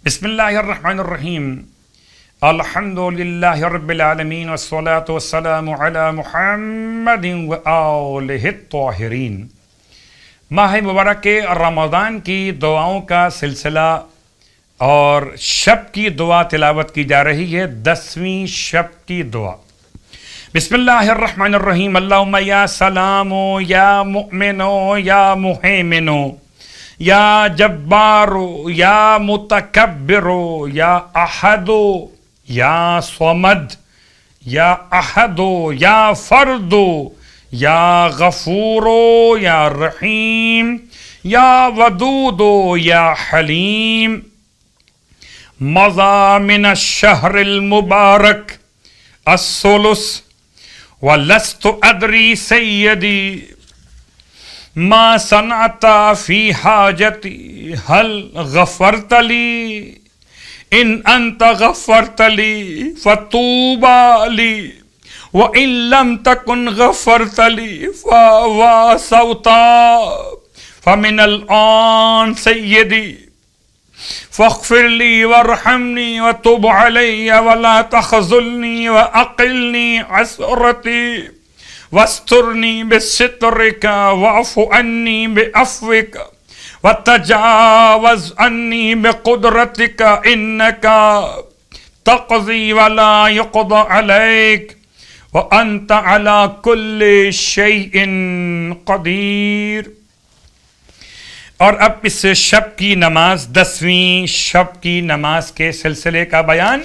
بسم اللہ الرحمن الرحیم الحمد للہ رب العالمین والصلاة والسلام علی محمد وآلہ الطاہرین۔ ماہ مبارک رمضان کی دعاؤں کا سلسلہ اور شب کی دعا تلاوت کی جا رہی ہے، 10ویں شب کی دعا۔ بسم اللہ الرحمن الرحیم اللہم یا سلامو یا مؤمنو یا مہیمنو یا جبارو یا متکبرو یا احدو یا صمد یا احدو یا فردو یا غفورو یا رحیم یا ودودو یا حلیم۔ مضى من الشهر المبارك الثلث ولست أدري سيدي ما صنعت في حاجتي هل غفرت لي إن أنت غفرت لي فطوبى لي وإن لم تكن غفرت لي فواسوت فمن الآن سيدي فاغفر لي وارحمني وتب علي ولا تخذلني وأقلني عثرتي واسترني بسترك واعف عني بعفوك وتجاوز عني بقدرتك إنك تقضي ولا يقضى عليك وأنت على كل شيء قدير۔ اور اب اس شب کی نماز 10ویں شب کی نماز کے سلسلے کا بیان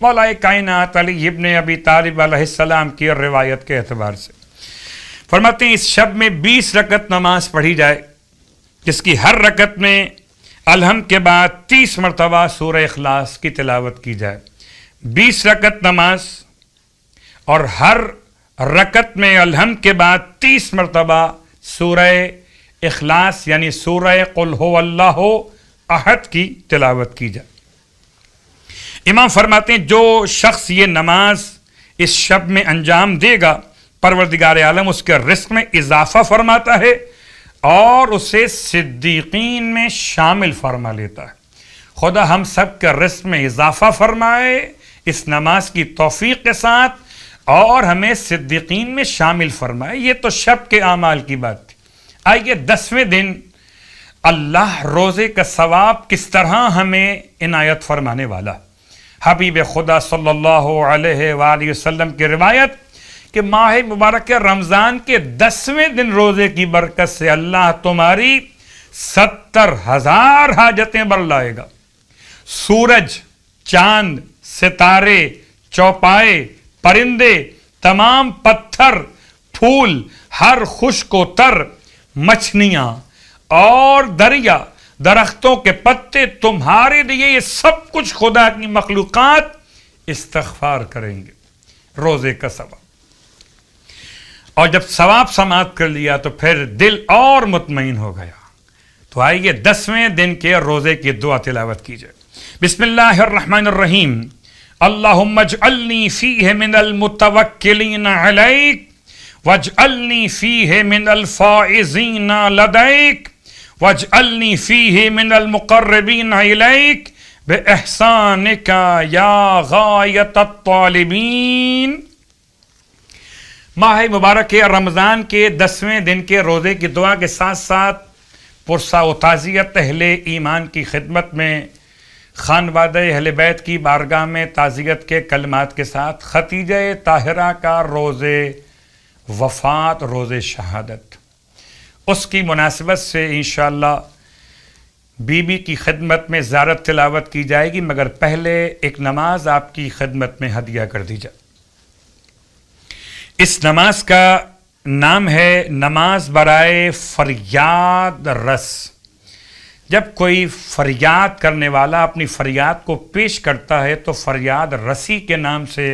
مولا کائنات علی ابن ابی طالب علیہ السلام کی روایت کے اعتبار سے فرماتے ہیں اس شب میں 20 رکعت نماز پڑھی جائے، جس کی ہر رکعت میں الحمد کے بعد 30 مرتبہ سورہ اخلاص کی تلاوت کی جائے۔ 20 رکعت نماز اور ہر رکعت میں الحمد کے بعد 30 مرتبہ سورہ اخلاص یعنی سورہ قل هو اللہ احد کی تلاوت کی جائے۔ امام فرماتے ہیں جو شخص یہ نماز اس شب میں انجام دے گا، پروردگار عالم اس کے رزق میں اضافہ فرماتا ہے اور اسے صدیقین میں شامل فرما لیتا ہے۔ خدا ہم سب کے رزق میں اضافہ فرمائے اس نماز کی توفیق کے ساتھ اور ہمیں صدیقین میں شامل فرمائے۔ یہ تو شب کے اعمال کی بات تھی۔ آئیے 10ویں دن اللہ روزے کا ثواب کس طرح ہمیں عنایت فرمانے والا۔ حبیب خدا صلی اللہ علیہ وآلہ وسلم کی روایت کہ ماہ مبارک رمضان کے 10ویں دن روزے کی برکت سے اللہ تمہاری 70,000 حاجتیں برلائے گا۔ سورج، چاند، ستارے، چوپائے، پرندے، تمام پتھر، پھول، ہر خشک و تر، مچھلیاں اور دریا، درختوں کے پتے تمہارے لیے یہ سب کچھ خدا کی مخلوقات استغفار کریں گے روزے کا ثواب۔ اور جب ثواب سماعت کر لیا تو پھر دل اور مطمئن ہو گیا۔ تو آئیے 10ویں دن کے روزے کی دعا تلاوت کیجئے۔ بسم اللہ الرحمن الرحیم اللہم اجعلنی فیہ من المتوکلین علیک واجعلنی فیہ من الفائزین لدیک واجعلنی فیہ من المقربین الیک باحسانک یا غایت الطالبین۔ ماہ مبارک رمضان کے 10ویں دن کے روزے کی دعا کے ساتھ ساتھ پرسہ و تعزیت اہل ایمان کی خدمت میں خانوادہ اہل بیت کی بارگاہ میں تعزیت کے کلمات کے ساتھ ختیجہ طاہرہ کا روزے وفات، روزے شہادت، اس کی مناسبت سے انشاءاللہ بی بی کی خدمت میں زیارت تلاوت کی جائے گی، مگر پہلے ایک نماز آپ کی خدمت میں ہدیہ کر دی جائے۔ اس نماز کا نام ہے نماز برائے فریاد رس۔ جب کوئی فریاد کرنے والا اپنی فریاد کو پیش کرتا ہے تو فریاد رسی کے نام سے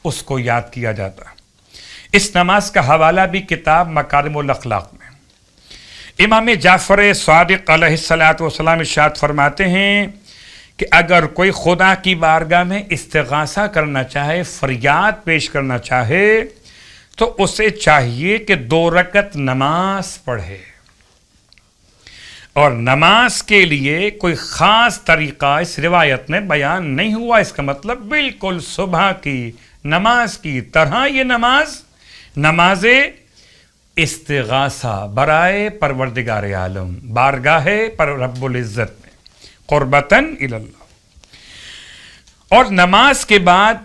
اس کو یاد کیا جاتا ہے۔ اس نماز کا حوالہ بھی کتاب مکارم الاخلاق میں۔ امام جعفر صادق علیہ السلام ارشاد فرماتے ہیں کہ اگر کوئی خدا کی بارگاہ میں استغاثہ کرنا چاہے، فریاد پیش کرنا چاہے، تو اسے چاہیے کہ 2 رکعت نماز پڑھے اور نماز کے لیے کوئی خاص طریقہ اس روایت میں بیان نہیں ہوا. اس کا مطلب بالکل صبح کی نماز کی طرح یہ نماز استغاثہ برائے پروردگار عالم، بارگاہ پر رب العزت میں، قربتاً الی اللہ. اور نماز کے بعد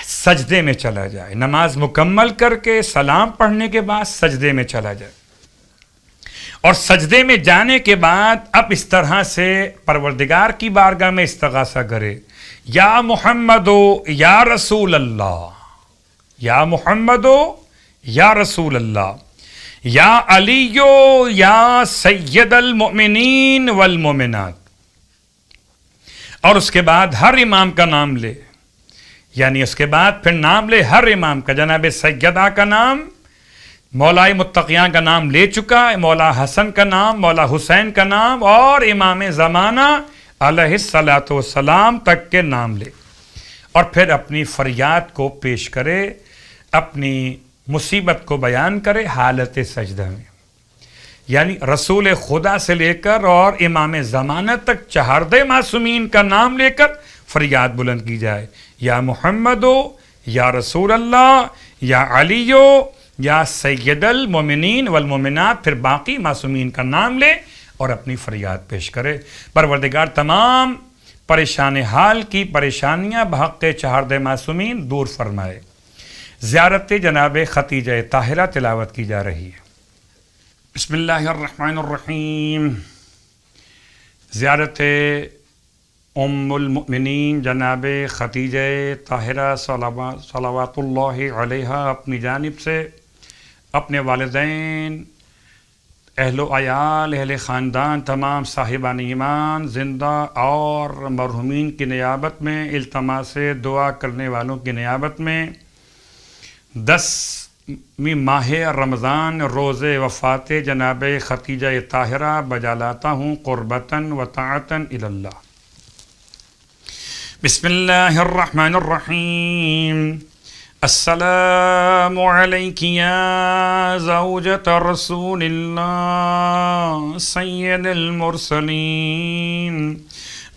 سجدے میں چلا جائے، نماز مکمل کر کے سلام پڑھنے کے بعد سجدے میں چلا جائے، اور سجدے میں جانے کے بعد اب اس طرح سے پروردگار کی بارگاہ میں استغاثہ کرے، یا محمدو یا رسول اللہ، یا محمدو یا رسول اللہ، یا علیو یا سید المؤمنین والمؤمنات. اور اس کے بعد ہر امام کا نام لے، یعنی اس کے بعد پھر نام لے ہر امام کا. جناب سیدہ کا نام، مولا متقیان کا نام لے چکا ہے، مولا حسن کا نام، مولا حسین کا نام، اور امام زمانہ علیہ الصلاۃ والسلام تک کے نام لے، اور پھر اپنی فریاد کو پیش کرے، اپنی مصیبت کو بیان کرے حالت سجدہ میں. یعنی رسول خدا سے لے کر اور امام زمانہ تک چہاردے معصومین کا نام لے کر فریاد بلند کی جائے، یا محمدو یا رسول اللہ، یا علیو یا سید المؤمنین والمؤمنات، پھر باقی معصومین کا نام لے اور اپنی فریاد پیش کرے. پروردگار تمام پریشان حال کی پریشانیاں بحق چہاردہ معصومین دور فرمائے. زیارت جناب ختیجہ طاہرہ تلاوت کی جا رہی ہے. بسم اللہ الرحمن الرحیم. زیارت ام المؤمنین جناب ختیجہ طاہرہ صلوات اللہ علیہا اپنی جانب سے اپنے والدین، اہل و عیال، اہل خاندان، تمام صاحبان ایمان زندہ اور مرحومین کی نیابت میں، التماس دعا کرنے والوں کی نیابت میں 10ویں ماہ رمضان روز وفات جناب ختیجہ طاہرہ بجا لاتا ہوں قربتاً و طاعتاً الی اللہ. بسم اللہ الرحمن الرحیم. السلام علیک یا زوجۃ رسول اللہ سید المرسلین.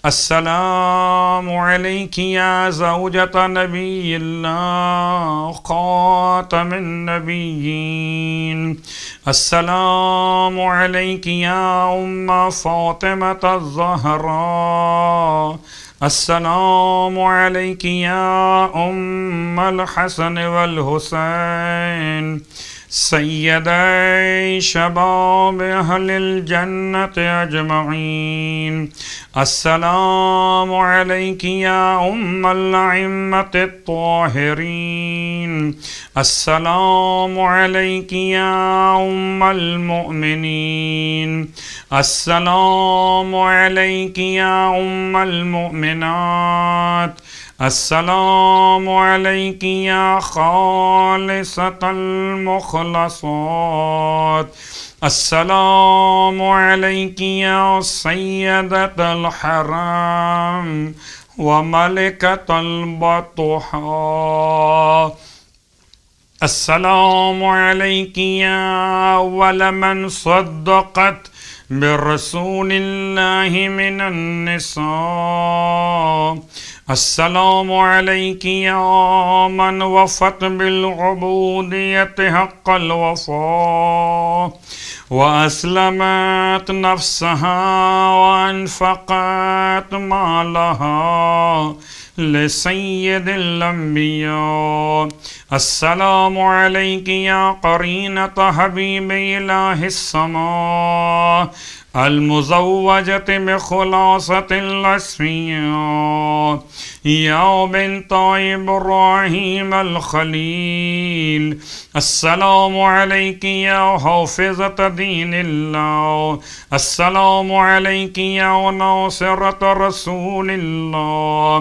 السلام علیک یا زوجۃ نبی اللہ خاتم النبیین. السلام علیک یا ام فاطمۃ الزہراء. السلام علیک یا ام الحسن والحسین سیدی شباب اہل الجنت اجمعین. السلام علیک یا ام الائمۃ الطاہرین. السلام علیک یا ام المؤمنین. السلام علیک یا ام المؤمنات. السلام علیک یا خالصۃ المخلصات. السلام علیک یا سیدۃ الحرم وملکۃ البطحاء. السلام علیک یا اول من صدقت برسول اللہ من النساء. السلام علیک یا من وفت بالعبودیت حق الوفاء واسلمت نفسها وانفقت مالها لسید الانبیاء. السلام علیک یا قرینۃ حبیب الہ السماء المزوجۃ بخلاصۃ الاسفیاء. یا بنت ابراہیم الخلیل. السلام علیک یا حافظۃ دین اللہ. السلام علیک یا ناصرۃ رسول اللہ.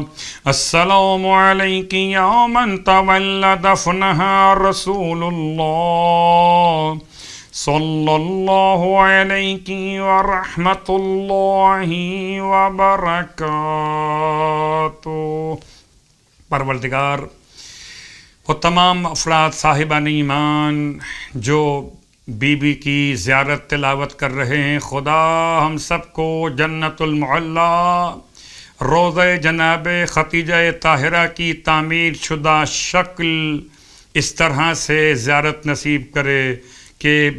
السلام علیک یا من تولی دفنها رسول اللہ صلی اللہ علیہ ورحمۃ اللہ وبرکاتہ. پروردگار وہ تمام افراد صاحبان ایمان جو بی بی کی زیارت تلاوت کر رہے ہیں. خدا ہم سب کو جنت المعلا روضہ جناب ختیجہ طاہرہ کی تعمیر شدہ شکل اس طرح سے زیارت نصیب کرے کہ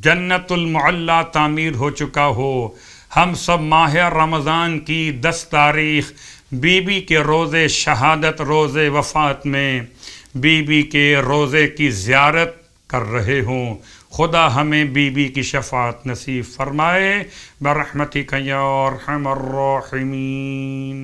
جنت المعلا تعمیر ہو چکا ہو. ہم سب ماہ رمضان کی 10 تاریخ بی بی کے روزے شہادت روزے وفات میں بی بی کے روزے کی زیارت کر رہے ہوں. خدا ہمیں بی بی کی شفاعت نصیب فرمائے برحمتک یا ارحم الراحمین.